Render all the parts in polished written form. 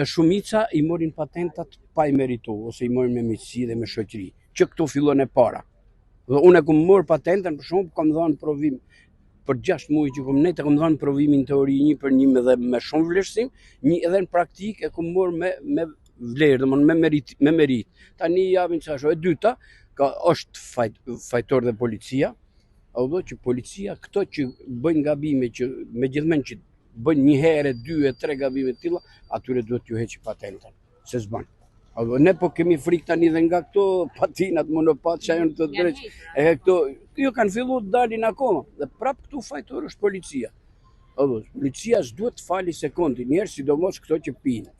Shumica i morin patentat pa i meritu, ose i morin me miqësi dhe me shoqëri, që këtu fillon e para. Dhe unë e kom morë patentën, për shumë, kam dhënë provim, për 6 muaj që kom nejtë, kom dhënë provimin teori 1 për 1 dhe me shumë vlerësim, një edhe në praktik e kom morë me vlerë, me merit. Tani javën që ashtu, e dyta, është fajtor dhe policia, që policia, këto që bëjnë gabime, që me gjithmen që bëjnë 1 herë, 2 e 3 gabime të tilla, atyre duhet t'ju heqi patentën, se s'ban. Ne po kemi frikë tani dhe nga këto patinat, monopat, që janë të drejtë, e këto, jo kanë fillu të dalin akoma, dhe prap këtu fajtor është policia. Policia s'duhet të fali sekundi, njerë sidomos këto që pinë.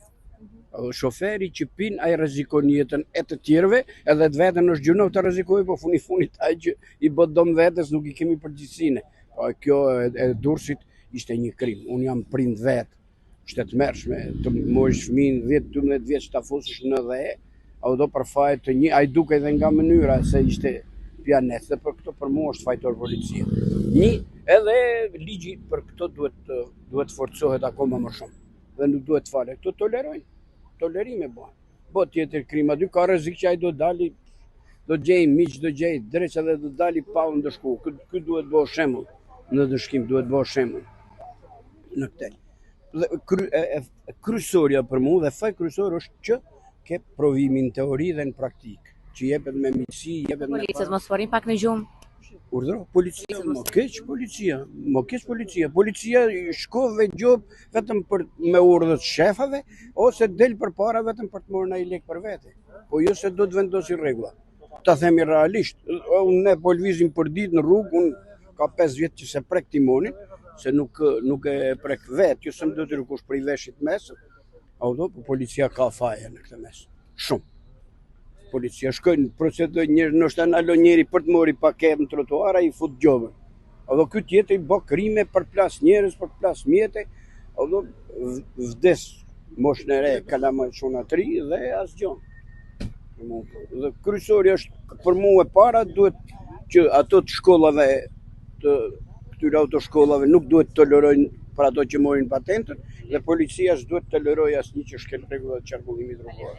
Shoferi që pinë, ai rrezikon jetën e të tjerëve, edhe të vetën është gjunov të rrezikojë, po funit ai që i bë dom vetes nuk i kemi përgjegjësinë. Po kjo e Durrësit ishte një krim. Unë jam prind vetë, shtetëmershme, të morish fëmin 10-12 vjeç ta fusësh në dhe, për fajt të një, ai duke edhe nga mënyra se ishte pianet, dhe për këto për mua është fajtor policia. Edhe ligji për këto duhet forcohet akoma më shumë, dhe nuk duhet fale. Këto tolerojnë, tolerime bëhen. Po tjetër krim aty, ka rrezik që ai do dali, do gjej miq, do gjej dreqa dhe do dali pa u ndëshku. Ky duhet bëhet shembull, në dëshkim duhet bëhet shembull në këtë. Kryesorja për mua dhe faj kryesor është që ke provimin teori dhe në praktik, që jepet me miqësi, jepet me... Policët mos forin pak në gjumë. Urdhëro, policia, më keq policia. Policia shko dhe gjob vetëm me urdhët shefave, ose del për para vetëm për të morë në i lek për vete. Po jo se do të vendosi rregulla. Ta themi realisht, ne po lvizim për ditë në rrugë, unë ka 5 vjetë që se prek timonin, se nuk e prek vetë, jo se më do të rëkush për i veshit mes, po policia ka faje në këtë mes. Shumë. Policia shkojnë, procedojnë njërë, nështë analo njeri për të mori paket në trotuara, i fut gjobën. Këtë tjetë i bë krime për plas njerës, për plas mjete, vdes mosh në re, kalamaj shunatri dhe asgjon. Dhe kryesori është për mua e para, duhet që ato të shkollave, të këtyre autoshkollave nuk duhet të tolerojnë për ato që morin patentën, dhe policia s'duhet të tolerojë asnjë që shkel rregullat e qarkullimit rrugor.